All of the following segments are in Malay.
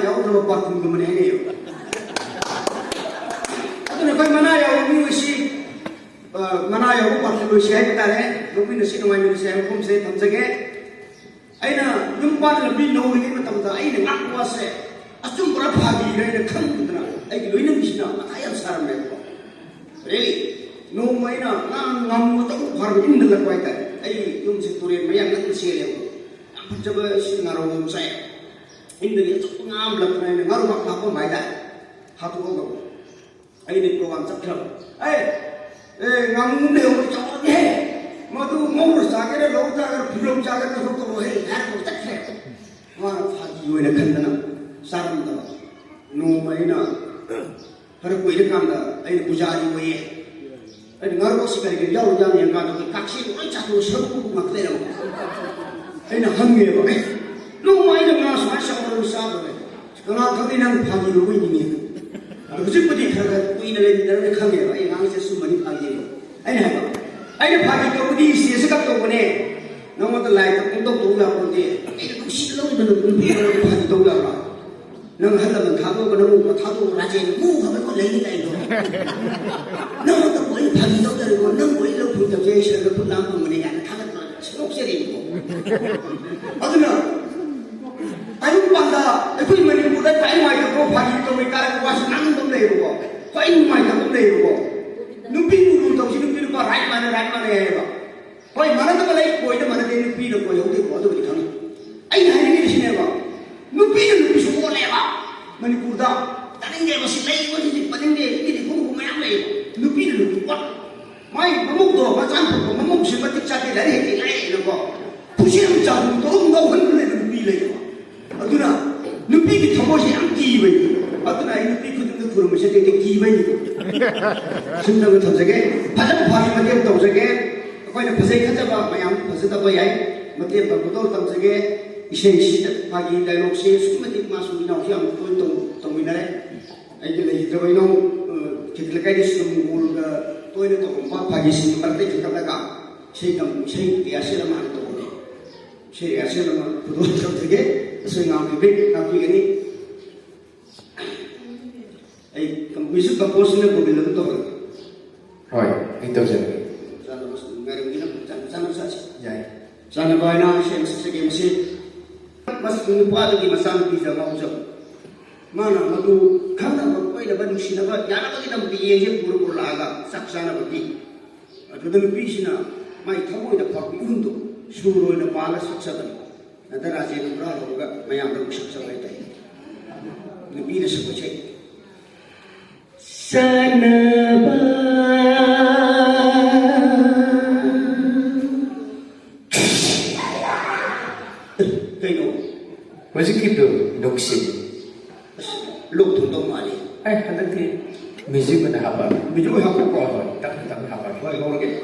yaudaba parfum gumane ne aduna koi mana yaw mi wisi mana yaw parfum wisi hai tare lobi nasi nomai mi sai kum se thamjage aina yumpan labi nori ki matam da aina ngakwa se asum pura phagi ne kham kudna ai ki loina bisna mathayam saram ne really no maina ngam to phar in da kwai ta ai yum se tore mayang nang se le jaba singaro sai indri ngam lam ne ngaru mak pa ko mai da hatu ko ai ni program chak thab ai ngam ne ho cha ne madu ngor sa ke lo cha ke phulom cha ke so to he ha ko chak the ma phagi yo ne kan na saram da no mai na har ko ile kam da ai pujari wo ye ai ngaru ko sikari ke yaw ja ne ka to kaksi ko cha to so ko mak te ra ai na hang ye ba no mai na ma sa sa ko sa ba ne kana thami nang phagi lo wi ni hujik pudi khara ko ina le dar ne khang ye ba ai ngang se su mani phagi ye ai na ba ai na phagi ko di se se ka to ne no ma ta lai ta ko to la ko de ai ko si lo ne no phagi to la ba nang hal la tha to ba no ma tha to ra je mu ha ba ko lai ni lai do no ta ko phagi to da ko nang ko lo phu ta je se ko phu lam ko ne ya tha ka sok se ri ko aduna ayu panda aku mani muda kai mai ko phagi to me kar ko was nang dum nei ro ko ai mai ka dum nei ro nupi nu to si nupi ko right mana he ba koi mana to lai ko ida mana de nupi no ko yodi ko do ni thang ai hai ni ni ne ba nupi su ko le ba mani kurda taning de si lai ko si paning de ni ko ko ma lai nupi ko mai mamuk do ba chan ko mamuk si matik cha de lai ke lai no ko pusim cha to ngau han le nupi lai aduna nupi ki thamo si am ki bai aduna ai nupi khu tu thur ma se de ki bai sim na ga thamjage phajam phagi ma de to jage koi na phajai kha ba mayam phajata ba yai ma de ba ko to thamjage ise ise phagi dialog se su ma de ma su na hi am to to mi na ai ke lai jabai no kitle kai dis mul ga to ne to ba phagi sin par de ka ka sei kam sei ya se la ma to ne sei ya se la ma to thamjage so ngam bi ka pi ni ai kam bisu compose ne ko bilang to rồi anh tôi dừng sana mas ngare ni sana sa jai sana ba na shem se ke masi mas ni pa lagi masam pi sa mau jam mana matu khana ba koi la ban sina ba ya na ba nam pi ye je pur pur laga sak sana ba pi atu pi sina mai thamo da pa pi undu suro na pala sak sa ba nadara je na bra hoga mayam da sak sa ba tai ni pi na sa ko chai sana ba Music itu doksi. Luk tu tu mali. Hendak ti music mana apa? Music apa kau? Tak apa. Kau kau lagi.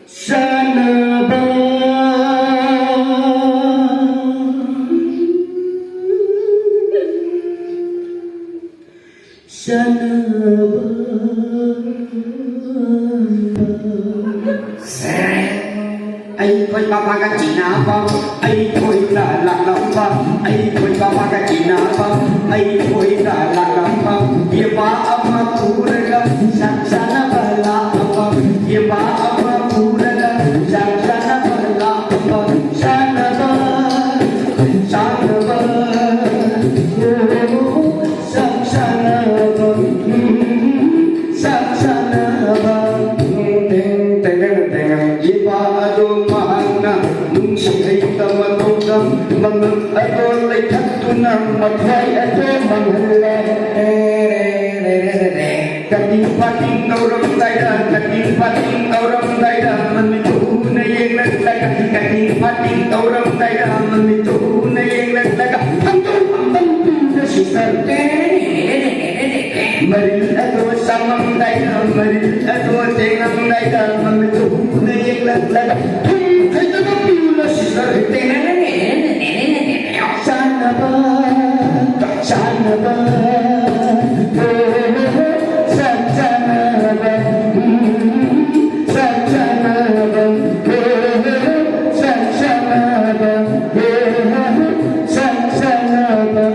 Sana ba. Sana ba. Ai koi papa ka Cina ba, ai koi la la la ba, ai koi papa ka Cina ba, ai koi la la la ba, ye ba apa pura ka sana ba la ba, ye ba apa pura ka sana ba la ba, sana ba, sana ba, sana ba, sana ba, ye ba Mangam atol ay tatunang matay atol manghula Kating pating kauram dayda Kating pating kauram dayda Manmito na yung naglaga Kating pating kauram dayda Manmito na yung naglaga Hanggang na sisar Maril ato samang dayda Maril ato tengang dayda Manmito na yung naglaga Kaya nagapil na sisar Sana ba, sana ba, sana ba, sana ba, sana ba, sana ba,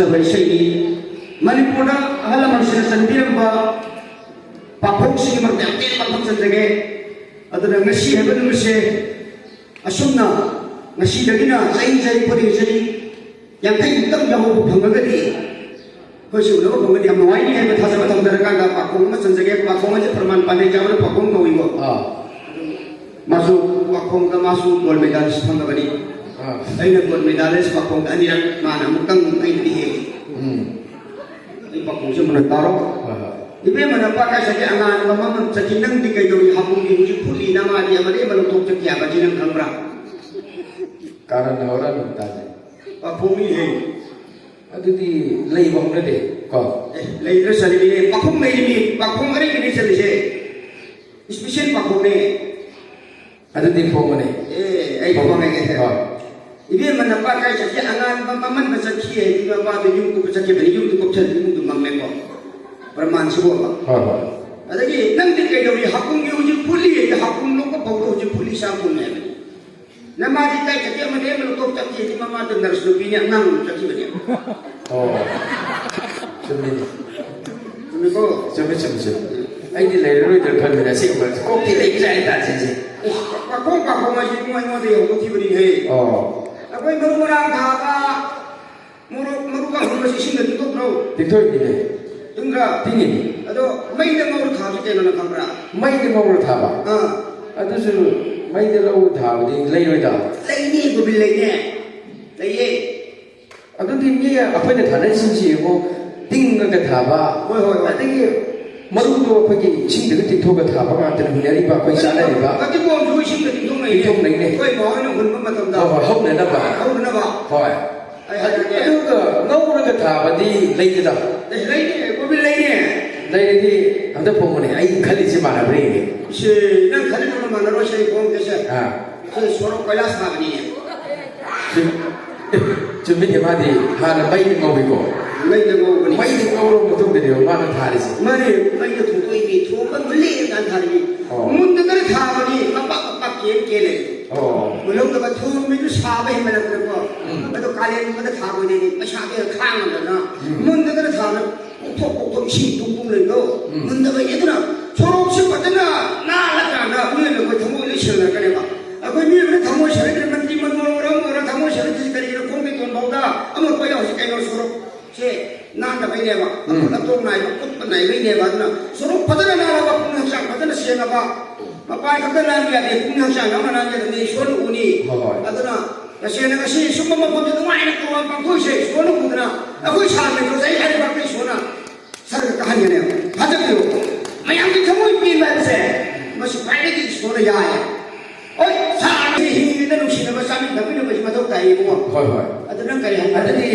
ꯐꯖꯕ ꯏꯁꯩꯅꯤ ꯃꯅꯤꯄꯨꯔꯗ ꯑꯍꯜ ꯂꯃꯟꯁꯤꯡꯅ ꯆꯟꯕꯤꯔꯝꯕ ꯄꯥꯈꯣꯡꯁꯤꯡꯒꯤ ꯃꯔꯛꯇ ꯌꯥꯝ ꯇꯦꯟꯕ ꯊꯝꯖꯟꯖꯒꯦ ꯑꯗꯨꯅ ꯉꯁꯤ ꯍꯥꯏꯕ ꯅꯨꯃꯤꯠꯁꯦ ꯑꯁꯨꯝꯅ ꯉꯁꯤꯗꯒꯤꯅ ꯆꯍꯤ ꯈꯨꯗꯤꯡ ꯆꯍꯤ 50ꯃꯨꯛꯇꯪ ꯌꯥꯎꯍꯧꯕ ꯐꯪꯉꯒꯗꯤ ꯑꯩꯈꯣꯏꯁꯤ ꯎꯅꯕ ꯐꯪꯒꯗꯤ ꯌꯥꯝ ꯅꯨꯡꯉꯥꯏꯅꯤ ꯍꯥꯏꯕ ꯊꯥꯖꯕ ꯊꯝꯖꯔꯀꯥꯟꯗ ꯄꯥꯈꯣꯡ ꯑꯃ ꯆꯟꯖꯒꯦ ꯄꯥꯈꯣꯡ ꯑꯁꯤ ꯄ꯭ꯔꯃꯥꯟ ꯄꯥꯟꯗꯩ ꯆꯥꯕꯗ ꯄꯥꯈꯣꯡ ꯀꯧꯏꯀꯣ 마수 왁콩가 마수 골메달리스 팡가바니 아이나 골메달리스 왁콩가 아니라 마나 묵당 아이들이 해 이 왁콩 좀 하나 따로 이베 mana pakai saja angan mama sakinang di kayo hapung di uji puli nama dia mari menutup cekia bajinang kamera karena orang minta pakumi he itu di leibong na deh kok lei terus sali ini pakung lei ini pakung hari ini sali se special pakung ne ada di phone ni ai pakung ne ibe mana pakai saja angan mama bacakia di bawah di yung tu bacakia beri yung tu kopcel yung tu mangmeko perman sebuah adagi nang di kayo ni hapung di uji puli hapung lo ko pau uji puli sampun ne nama di kai cekia made menutup cekia di mama tu nars lupinya nang cekia beri cumi ai di leiro itu kan beda sih kok kita bisa ada sih pakung aja cuma yang ada yang cekia beri he apa yang baru orang thapa muru ka hulu sisi nggak tutup bro tiktok ini enggak dingin aduh main dia mau thapa channel na kamera main dia mau thapa aduh su main dia mau thapa di leiro itu ni gue bilangnya lei aduh dia apa yang thana sih mo tinggal ke thapa adagi marudo pergi sing dekat tiktok ke thapa kan terhindari apa kau sana ni ba tapi gua mau sih ke tiktok ni tiktok ni kau mau nak guna macam dah hok na ba hoi aduh ke ngau ke thapa di leiro itu lei ni gue bilangnya leiro di ada phone ni ai kali sih mana beri ni si nang kali mana roh saya phone ke saya si suara kelas apa ni cumi dia mati hana bayi ngau biko main dia mau ni bayi ngau orang betul dia mana thari sih mari main dia tutup ini tutup beli kan hari mundur dari thapa ni apa kele belum dapat tutup itu sahabat yang mana kerja itu kalian mana thapa ni masyarakat khang ada na mundur dari thapa 톡톡톡 시동공 레고 문다가 얘들아 졸업식 받잖아 나라잖아 우리는 그 담모를 시원할 거래 봐 아그 미를 담모 시원을 만들면 뭐라 담모 시원을 지까지 이런 공개 돈 보다 아무 거야 없이 깨고 졸업 제 나한테 왜 내봐 나도 나이 꽃 나이 왜 내봐 나 졸업 받잖아 나라가 공학장 받잖아 시행아 봐 아빠이 그때 나한테 내 공학장 나만 나한테 내 시원 우니 아들아 시행아가 시 숨만 보면도 많이 그런 방 보이시 시원 우더나 아그 사람이 그 사이 하는 밖에 시원아 살을 하냐네요. 가족들, 마양기 정말 비만세. 뭐시 빨리 손을 야야. 어이 사람이 힘든 음식을 뭐 쌈이 담는 것이 맞다 이거. hoi 아들은 그래. adagi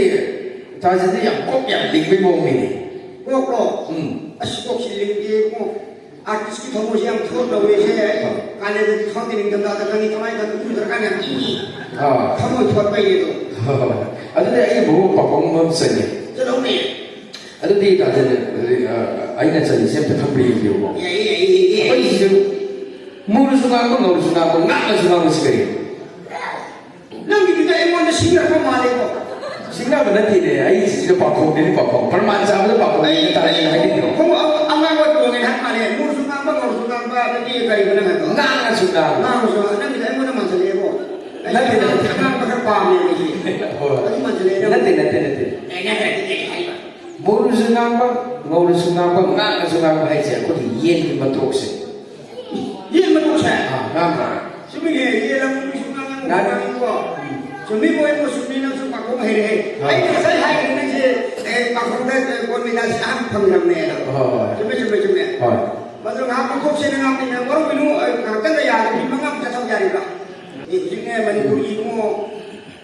tadi yang kok yang ling bimo ni 꼭꼭. 아시고 실링기고 아티스트 도무지 양 투어도 왜세. 간에도 성기는 경가다 강이 가만히 가도 들어가냐. 가만히 투어 빠이도. adagi ai bo pakong mo seni 저놈이. ada di ada aina cari siapa tak beri dia bo apa itu mulu sungai pun ngurus sungai pun nggak sungai sekali nanti kita emosi singgah pemalik kok singgah benar tidak ai itu pakong ini pakong permainan itu pakong ini tarik lagi dia kamu angkat waktu dengan malik ngurus sungai apa tadi kayak mana itu nggak sungai nanti kita emosi masalah itu nanti kita pakai pamit lagi nanti mulu sungai apa ngurus sungai apa nggak sungai apa aja aku di yen di bentuk sih yen bentuk sih nggak sebenarnya yen langsung sungai nggak ada itu Sumi boy mo sumi nang sa pakong hele. Ay say hay ni si pakong da kon mina si am panglam ne na. Sumi. Madro nga pakong sila nga pina waro binu kaganda ya ni mga kasam yari ba. Jinge manipuri mo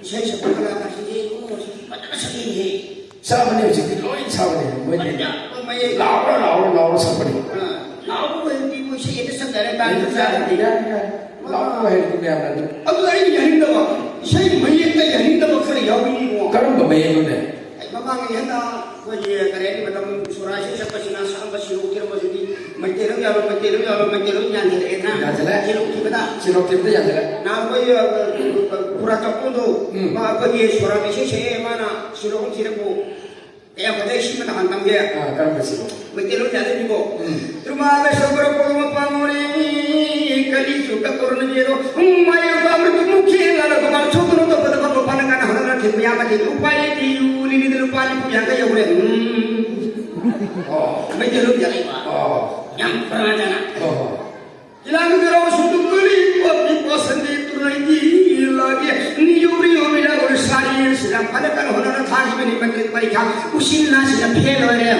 say sa pakala ka si ko pataka sa ni. Sama ni si loin sama ni. Lao sama ni. Lao ko hindi mo siya ito sa dala ba sa lao ko hay ni apa tu. Aduh ay ni hindi ba. Siya may kaya hindi ba kaya yawi mo. Karon ba may ano ne? Mamang yan na wajib kaya ni madam surasi sa pasinasa ang basirukir mo jadi magtero yan nila na. Sirok kita yan nila. Na ko pura kapundo. Ma ko ni surami siya mana sirok ko kaya ko dahil siya nakantang kaya. Karam kasi. May tilo niya din ko. Trumada sobra po mapamuli kalisu katorna niyo. Maya ba mo tumukhi lalo ko mal chotro to pada ko panangan hana kimya mati upay di uli ni lupali puya kaya ure. May tilo niya din. Yang pernah jana. Ilang garo suduk kali papi pasandi turai lagi ni yuri yuri la or sari sedang pada kan hana thani bani mati parikha usinna sedang fail ore.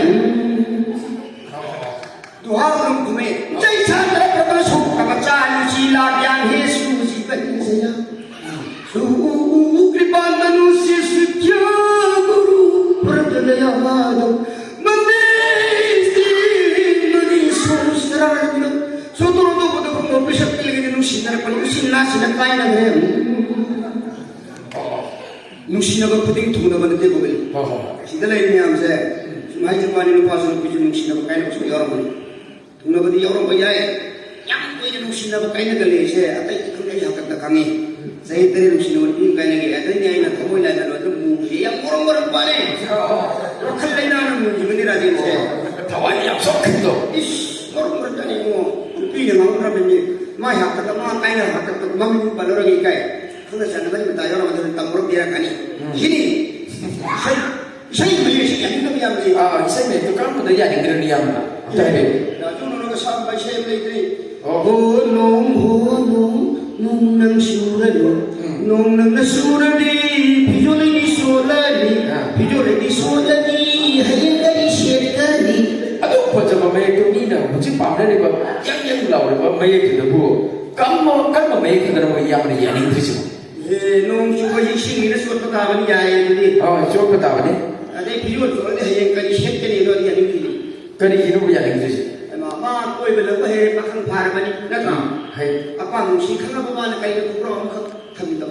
Tuhan तुम्हें जैसा तेरे प्रभु सुख बच्चा लुचीला ज्ञान है सूजी बनी से या कृपा मनुष्य सुख्या गुरु प्रदया माधो मंदे मनी सोचरा सोतरो तो बोलो को बिशप के लिए नुशिना पर नुशिना सिना काय ना है नुशिना को पुतिंग थुना बनते को बोले सीधा लाइन में हमसे सुनाई जवानी नु पास नु नुशिना को काय ना उसको यार बोले Tunabadi orang bayar, yang punya nusin apa kainnya kali saya, atau itu kan yang kata kami, saya tadi nusin apa ini kainnya kali, atau ini ayat kamu lihat ada tu muji, yang orang balik, orang lain orang muji benda rajin saya, Tawan yang sok itu. orang tadi mau, tapi yang orang ini, mah yang kata mah kainnya kata mah ini pada orang ini kaya, sudah saya nanti bertanya orang macam tamu dia kani, sini, saya beli sih, yang itu yang beli. Saya itu kan pada yang ingin mana? Tapi. Sampai saya beli nung nang suradi, pijol ini soladi, hayal dari syekani. Aduh, macam mana itu ni dah, macam mana ni bah, yang lalu bah, mana itu dah bu, kamu mana itu dah nama yang mana yang itu sih? Nung cuba isi ni suatu kawan jaya jadi. Cuba tahu ni. Ada pijol soladi hayal dari syekani itu yang ini. Kali ini yang itu sih. Mak koi bela bahe pakang par bani nakam. Apa musi khana baba na kai ko pro am khami to.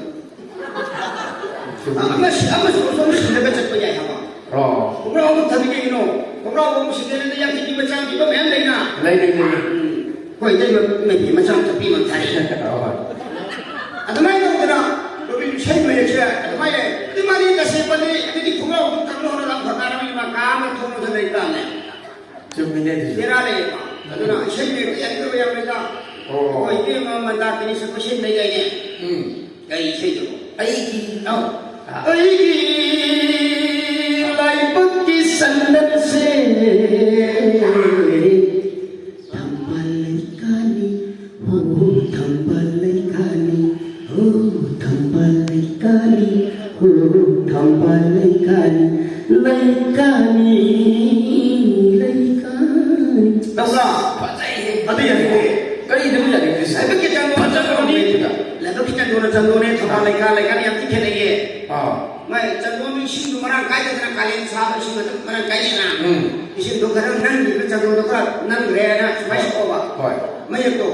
Amas so musi na bachat paya ha ba. Ko pro am thami ke no. Ko pro am musi de yang ki bachang ki ba men lai na. Lai. Koi dai ma ki macam tapi man thai. Adamai no dana. Ko bi chai me che. Adamai ti mari ka se bani ti ko pro am kam no na lam phakara mi ma kam thono de lai ta ne. Cumine. Kira le. Aduna saya ni yang tu yang mereka. Oh ini memang dah kini seperti ni gaya. Gaya saya tu. Aiki, aiki, lai bukti sandan se. Tambal kani, tambal kani, tambal kani, tambal kani, lai kani. Ada yang ini, kali ini mana yang ini? Saya fikir jangan ni, lalu kita jangan ni, thapa leka yang kita ni. Mai jangan ni sih tu orang kaya dengan kalian sahabat sih macam orang kaya na. Isi tu kerana nang ni jangan tu kerana nang rena supaya sekolah. Mai itu,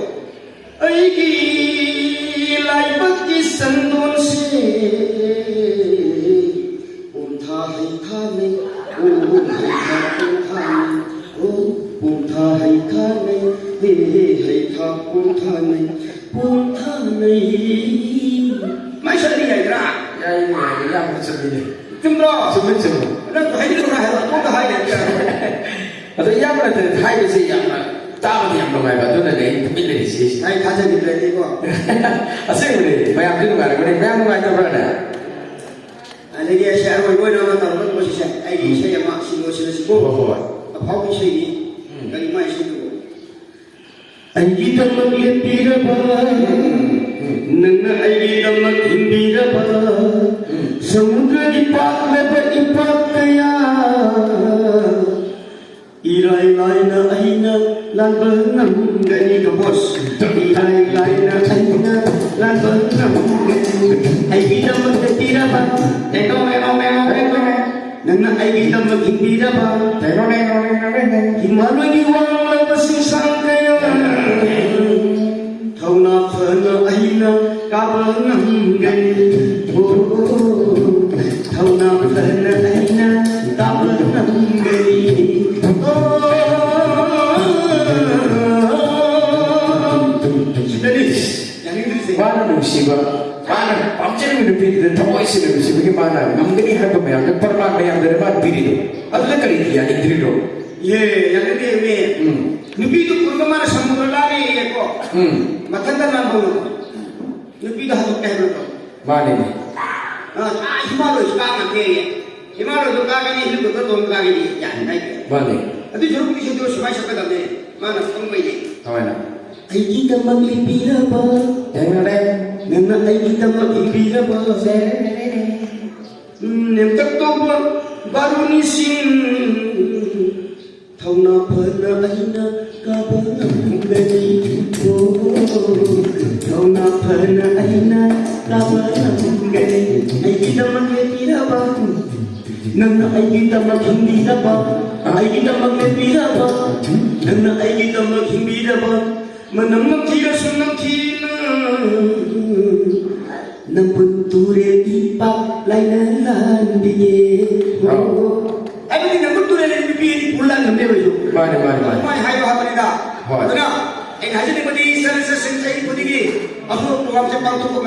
aiki lai bagi sandun si, hai kami, hai kami. Hei kha pun thanai mai sa ni ai ra Yang macam ni. Cumro Cuma. Nak hai ni ra ko ka hai ni. Atau yang mana tu hai ni sih yang tahu yang ramai batu nanti pilih sih. Hai kha jadi pilih ko. Asyik ni, macam tu mana? Macam mana tu berada? Lagi saya awak nama tahu kan posisi ai saya mak sino ko. Apa sih ni? Kali mai sih tu. Aiki damat lembira nang aiki damat himbira samudra ipak leba ipak kaya irai laina aina lan benam gani ke bos irai laina aina lan benam aiki damat lembira nang aiki damat himbira himaloi wang leba sing kaya thâu na phơi na ai na cá bơ ngâm gay thâu na phơi na ai na cá bơ ngâm gay Mana nusi ba? mana pamjana mi nupi de thawa isina si bagi mana ngamgani haba mayam de parma mayam de ma biri do adla kali dia ni diri do ye yang ini me nubi itu kurma mana samudra lari ye ko matanda nan bawu nubi dah hatu kehlo to mane ni Himalaya suka ngake ye Himalaya suka ngani hilu ko to ngake ni jan nai mane adi juru ki situ semai sakada me mana tongbai ni tawena ai kita maglipira ba dengare nana ai kita maglipira ba nem tak to baru ni sin thau na phana aina ka ba ngani thau na phana aina ka ba ngani ai kita maglipira ba nana ai kita maglipira ba ai kita maglipira ba nana ai kita maglipira ba Manam kira sunam kina Nampunture ipak laina landiye Ayo ni nampunture laina pipi pulang namne bayu mane Mai hai bahat ni dah Hai. Betul tak? Haji ni badi sana sensei budi ni Aku program sepang tu